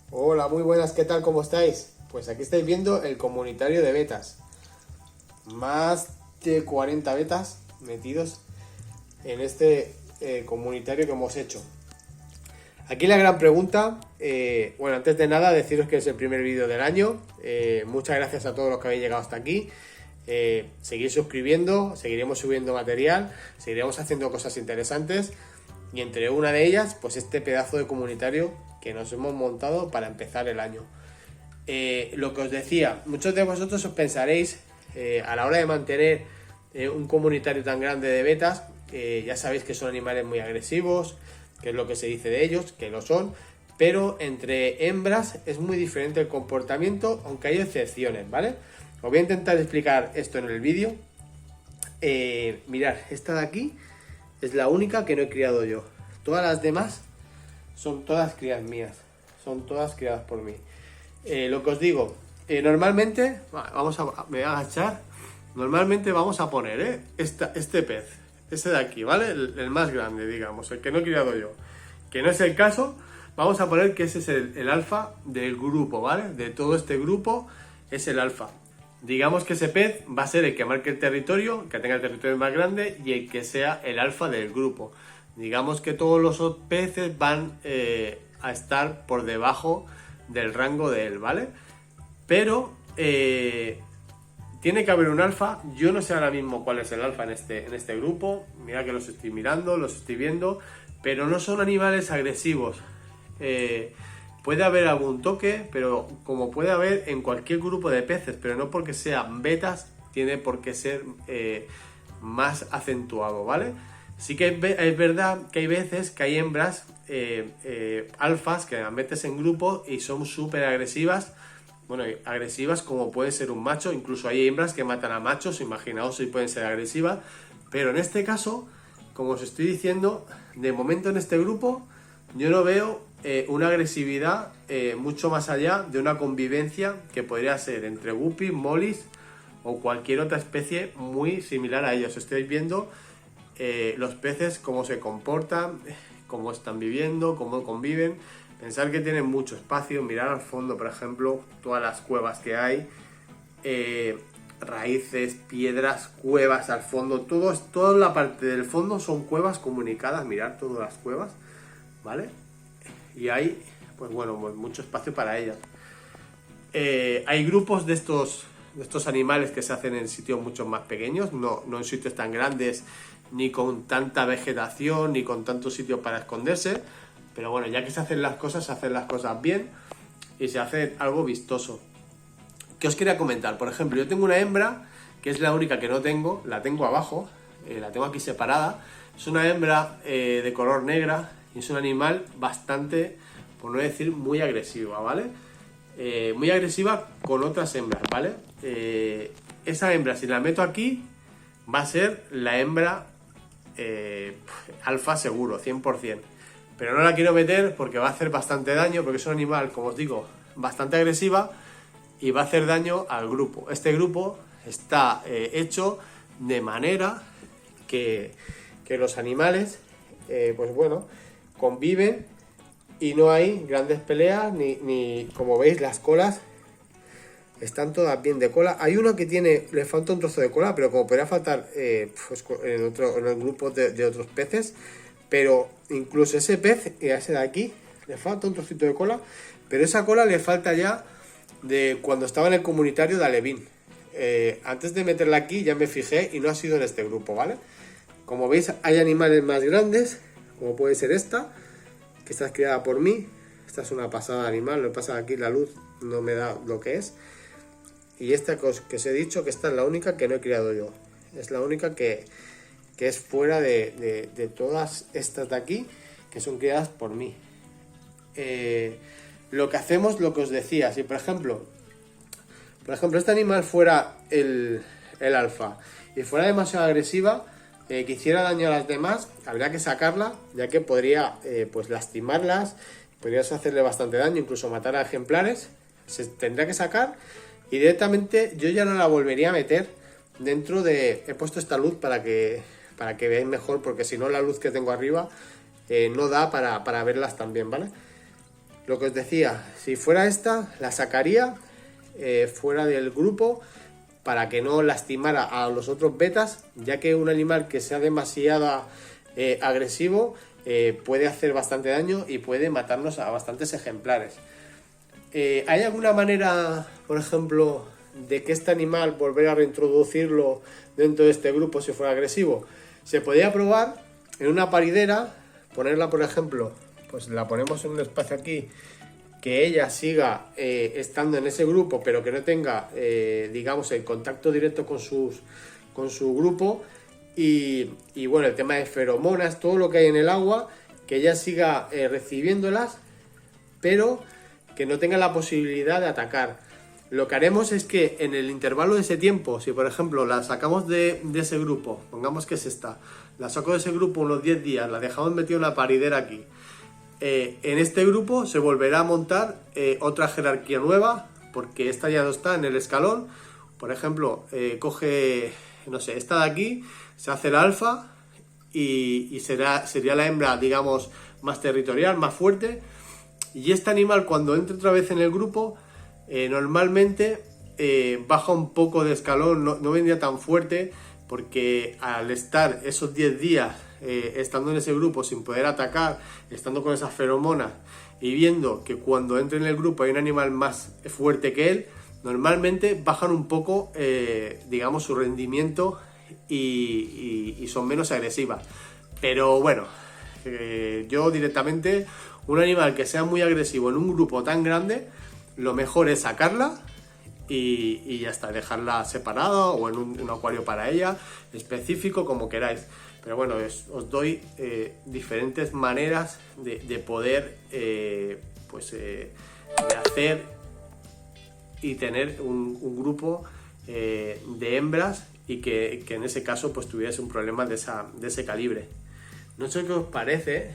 Hola, muy buenas, ¿qué tal? ¿Cómo estáis? Pues aquí estáis viendo el comunitario de betas. Más de 40 betas metidos en este comunitario que hemos hecho. Aquí la gran pregunta, bueno, antes de nada deciros que es el primer vídeo del año. Muchas gracias a todos los que habéis llegado hasta aquí. Seguid suscribiendo, seguiremos subiendo material, seguiremos haciendo cosas interesantes. Y entre una de ellas, pues este pedazo de comunitario que nos hemos montado para empezar el año. Lo que os decía, muchos de vosotros os pensaréis, a la hora de mantener un comunitario tan grande de betas, ya sabéis que son animales muy agresivos, que es lo que se dice de ellos, que lo son, pero entre hembras es muy diferente el comportamiento, aunque hay excepciones, ¿vale? Os voy a intentar explicar esto en el vídeo. Mirad, esta de aquí es la única que no he criado yo. Todas las demás son todas crías mías. Son todas criadas por mí. Lo que os digo, normalmente, me voy a agachar. Normalmente vamos a poner este pez, este de aquí, ¿vale? El más grande, digamos, el que no he criado yo. Que no es el caso, vamos a poner que ese es el alfa del grupo, ¿vale? De todo este grupo es el alfa. Digamos que ese pez va a ser el que marque el territorio, que tenga el territorio más grande y el que sea el alfa del grupo. Digamos que todos los peces van a estar por debajo del rango de él, ¿vale? Pero tiene que haber un alfa. Yo no sé ahora mismo cuál es el alfa en este grupo. Mira que los estoy mirando, los estoy viendo, pero no son animales agresivos. Puede haber algún toque, pero como puede haber en cualquier grupo de peces, pero no porque sean betas, tiene por qué ser más acentuado, ¿vale? Sí que es verdad que hay veces que hay hembras alfas que las metes en grupo y son súper agresivas. Bueno, agresivas como puede ser un macho, incluso hay hembras que matan a machos, imaginaos si pueden ser agresivas, pero en este caso, como os estoy diciendo, de momento en este grupo yo no veo una agresividad mucho más allá de una convivencia que podría ser entre guppies, molis o cualquier otra especie muy similar a ellos. Estáis viendo los peces cómo se comportan, cómo están viviendo, cómo conviven. Pensar que tienen mucho espacio, mirar al fondo, por ejemplo, todas las cuevas que hay, raíces, piedras, cuevas al fondo, toda la parte del fondo son cuevas comunicadas, mirar todas las cuevas, ¿vale? Y hay, pues bueno, pues mucho espacio para ellas. Hay grupos de estos animales que se hacen en sitios mucho más pequeños, no en sitios tan grandes, ni con tanta vegetación, ni con tantos sitios para esconderse. Pero bueno, ya que se hacen las cosas bien y se hace algo vistoso. ¿Qué os quería comentar? Por ejemplo, yo tengo una hembra, que es la única que no tengo, la tengo abajo, la tengo aquí separada. Es una hembra de color negra y es un animal bastante, por no decir, muy agresiva, ¿vale? Muy agresiva con otras hembras, ¿vale? Esa hembra, si la meto aquí, va a ser la hembra alfa seguro, 100%. Pero no la quiero meter porque va a hacer bastante daño, porque es un animal, como os digo, bastante agresiva y va a hacer daño al grupo. Este grupo está hecho de manera que los animales, pues bueno, conviven y no hay grandes peleas, ni como veis las colas están todas bien de cola. Hay uno que le falta un trozo de cola, pero como podría faltar pues en el grupo de otros peces. Pero incluso ese pez, ese de aquí, le falta un trocito de cola, pero esa cola le falta ya de cuando estaba en el comunitario de Alevín. Antes de meterla aquí ya me fijé y no ha sido en este grupo, ¿vale? Como veis hay animales más grandes, como puede ser esta, que está criada por mí. Esta es una pasada de animal, lo que pasa aquí la luz no me da lo que es. Y esta que os he dicho, que esta es la única que no he criado yo. Es la única que es fuera de todas estas de aquí, que son criadas por mí. Lo que hacemos, lo que os decía, si por ejemplo este animal fuera el alfa y fuera demasiado agresiva, que hiciera daño a las demás, habría que sacarla, ya que podría pues lastimarlas, podrías hacerle bastante daño, incluso matar a ejemplares. Se tendría que sacar y directamente yo ya no la volvería a meter dentro de... He puesto esta luz para que veáis mejor, porque si no la luz que tengo arriba no da para verlas también, ¿vale? lo que os decía, si fuera esta, la sacaría fuera del grupo para que no lastimara a los otros betas, ya que un animal que sea demasiado agresivo puede hacer bastante daño y puede matarnos a bastantes ejemplares. ¿Hay alguna manera, por ejemplo, de que este animal volver a reintroducirlo dentro de este grupo si fuera agresivo? Se podría probar en una paridera, ponerla, por ejemplo, pues la ponemos en un espacio aquí, que ella siga estando en ese grupo, pero que no tenga, digamos, el contacto directo con su grupo. Y bueno, el tema de feromonas, todo lo que hay en el agua, que ella siga recibiéndolas, pero que no tenga la posibilidad de atacar. Lo que haremos es que en el intervalo de ese tiempo, si por ejemplo la sacamos de ese grupo, pongamos que es esta, la saco de ese grupo unos 10 días, la dejamos metida en una paridera aquí, en este grupo se volverá a montar otra jerarquía nueva, porque esta ya no está en el escalón. Por ejemplo, coge, no sé, esta de aquí, se hace la alfa y sería la hembra, digamos, más territorial, más fuerte. Y este animal, cuando entre otra vez en el grupo, normalmente baja un poco de escalón, no vendría tan fuerte, porque al estar esos 10 días estando en ese grupo sin poder atacar, estando con esas feromonas y viendo que cuando entre en el grupo hay un animal más fuerte que él, normalmente bajan un poco, digamos, su rendimiento y son menos agresivas. Pero bueno, yo directamente, un animal que sea muy agresivo en un grupo tan grande, lo mejor es sacarla y ya está, dejarla separada o en un acuario para ella, específico, como queráis. Pero bueno, os doy diferentes maneras de poder de hacer y tener un grupo de hembras y que en ese caso pues tuviese un problema de ese calibre. No sé qué os parece,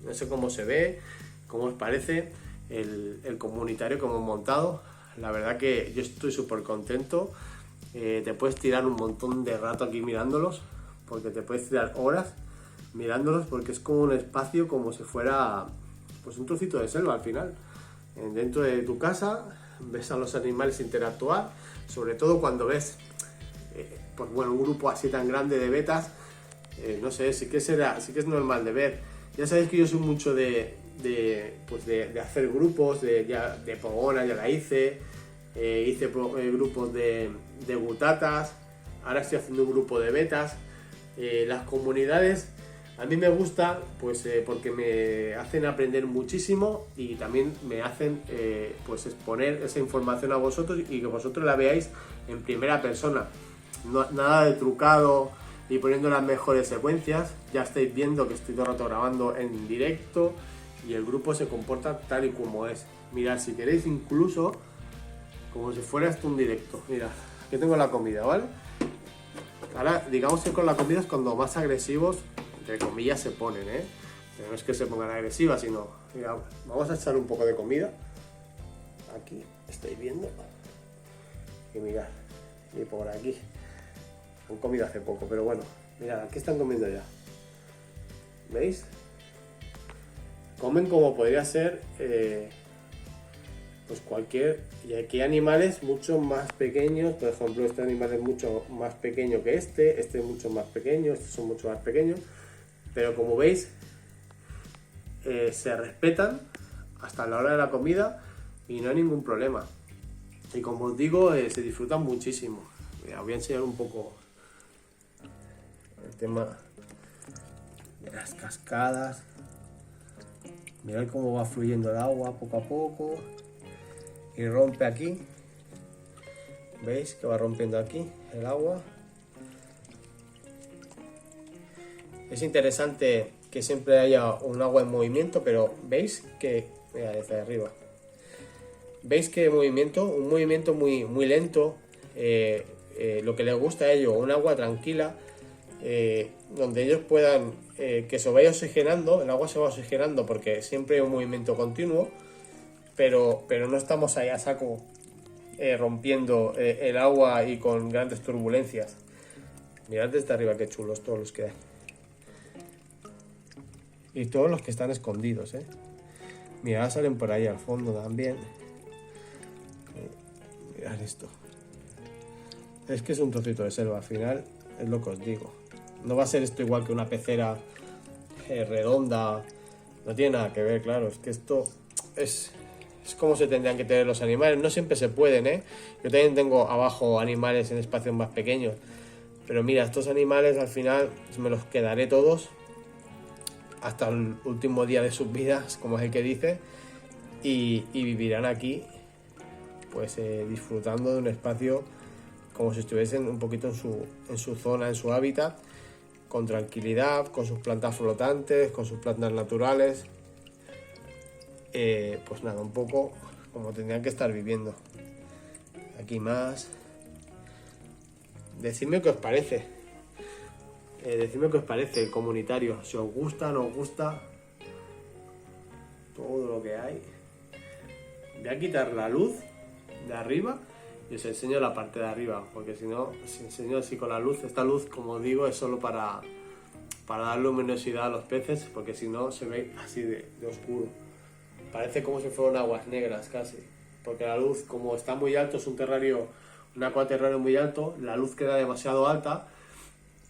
no sé cómo se ve, cómo os parece el comunitario que hemos montado. La verdad que yo estoy súper contento. Te puedes tirar un montón de rato aquí mirándolos, porque te puedes tirar horas mirándolos, porque es como un espacio, como si fuera pues un trocito de selva al final. Dentro de tu casa ves a los animales interactuar, sobre todo cuando ves pues bueno, un grupo así tan grande de betas. No sé, sí que es normal de ver. Ya sabéis que yo soy mucho de hacer grupos de Pogona, ya la hice grupos de butatas, ahora estoy haciendo un grupo de betas. Las comunidades a mí me gusta pues porque me hacen aprender muchísimo y también me hacen pues exponer esa información a vosotros y que vosotros la veáis en primera persona. Nada de trucado y poniendo las mejores secuencias. Ya estáis viendo que estoy todo el rato grabando en directo y el grupo se comporta tal y como es. Mirad, si queréis, incluso como si fuera esto un directo. Mira, aquí tengo la comida, ¿vale? Ahora, digamos que con la comida es cuando más agresivos, entre comillas, se ponen, ¿eh? Pero no es que se pongan agresivas, sino... Mira, vamos a echar un poco de comida. Aquí, estáis viendo. Y mirad, y por aquí. Han comido hace poco, pero bueno. Mirad, aquí están comiendo ya. ¿Veis? Comen como podría ser... pues cualquier, y aquí hay animales mucho más pequeños. Por ejemplo, este animal es mucho más pequeño que este es mucho más pequeño, estos son mucho más pequeños, pero como veis se respetan hasta la hora de la comida y no hay ningún problema, y como os digo se disfrutan muchísimo. Mira, os voy a enseñar un poco el tema de las cascadas. Mirad cómo va fluyendo el agua poco a poco y rompe aquí. ¿Veis que va rompiendo aquí el agua? Es interesante que siempre haya un agua en movimiento, pero veis que, mira, desde arriba, veis que un movimiento muy, muy lento. Lo que les gusta a ellos, un agua tranquila, donde ellos puedan que se vaya oxigenando, el agua se va oxigenando porque siempre hay un movimiento continuo, pero no estamos ahí a saco rompiendo el agua y con grandes turbulencias. Mirad desde arriba qué chulos todos los que hay. Y todos los que están escondidos, Mira, ahora salen por ahí al fondo también. Mirad esto. Es que es un trocito de selva, al final es lo que os digo. No va a ser esto igual que una pecera redonda. No tiene nada que ver, claro. Es que esto es como se tendrían que tener los animales. No siempre se pueden, ¿eh? Yo también tengo abajo animales en espacios más pequeños. Pero mira, estos animales al final me los quedaré todos hasta el último día de sus vidas, como es el que dice. Y vivirán aquí, pues disfrutando de un espacio como si estuviesen un poquito en su zona, en su hábitat, con tranquilidad, con sus plantas flotantes, con sus plantas naturales. Pues nada, un poco como tendrían que estar viviendo. Aquí más. Decidme qué os parece. Decidme qué os parece el comunitario. Si os gusta, no os gusta. Todo lo que hay. Voy a quitar la luz de arriba y os enseño la parte de arriba, porque si no, os enseño así con la luz. Esta luz, como digo, es solo para dar luminosidad a los peces, porque si no se ve así de oscuro. Parece como si fueran aguas negras casi, porque la luz, como está muy alto, es un acuaterrario muy alto, la luz queda demasiado alta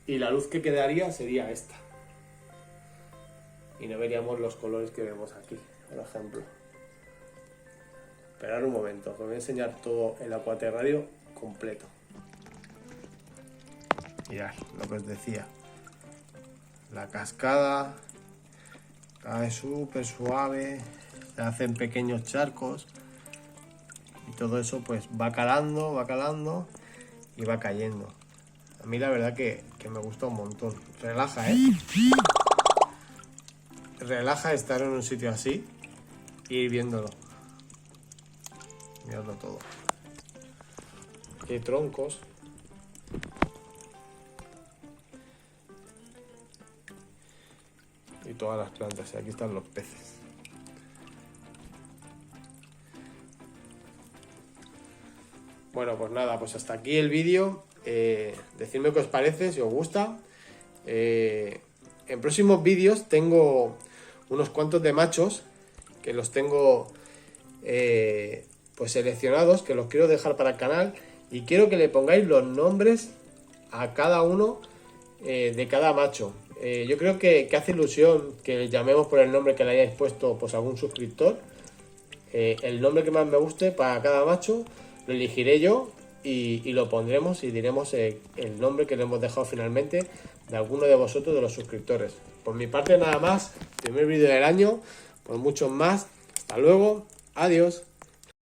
y la luz que quedaría sería esta. Y no veríamos los colores que vemos aquí, por ejemplo. Esperad un momento, os voy a enseñar todo el acuaterrario completo. Mirad lo que os decía. La cascada cae súper suave, se hacen pequeños charcos y todo eso pues va calando y va cayendo. A mí la verdad que me gusta un montón. Relaja, relaja estar en un sitio así y ir viéndolo. Miradlo todo. Aquí hay troncos. Y todas las plantas. Y aquí están los peces. Bueno, pues nada, pues hasta aquí el vídeo. Decidme qué os parece, si os gusta. En próximos vídeos tengo unos cuantos de machos que los tengo pues seleccionados, que los quiero dejar para el canal y quiero que le pongáis los nombres a cada uno de cada macho. Yo creo que hace ilusión que le llamemos por el nombre que le hayáis puesto pues algún suscriptor. El nombre que más me guste para cada macho lo elegiré yo y lo pondremos y diremos el nombre que le hemos dejado finalmente de alguno de vosotros, de los suscriptores. Por mi parte nada más, primer vídeo del año, por muchos más. Hasta luego, adiós.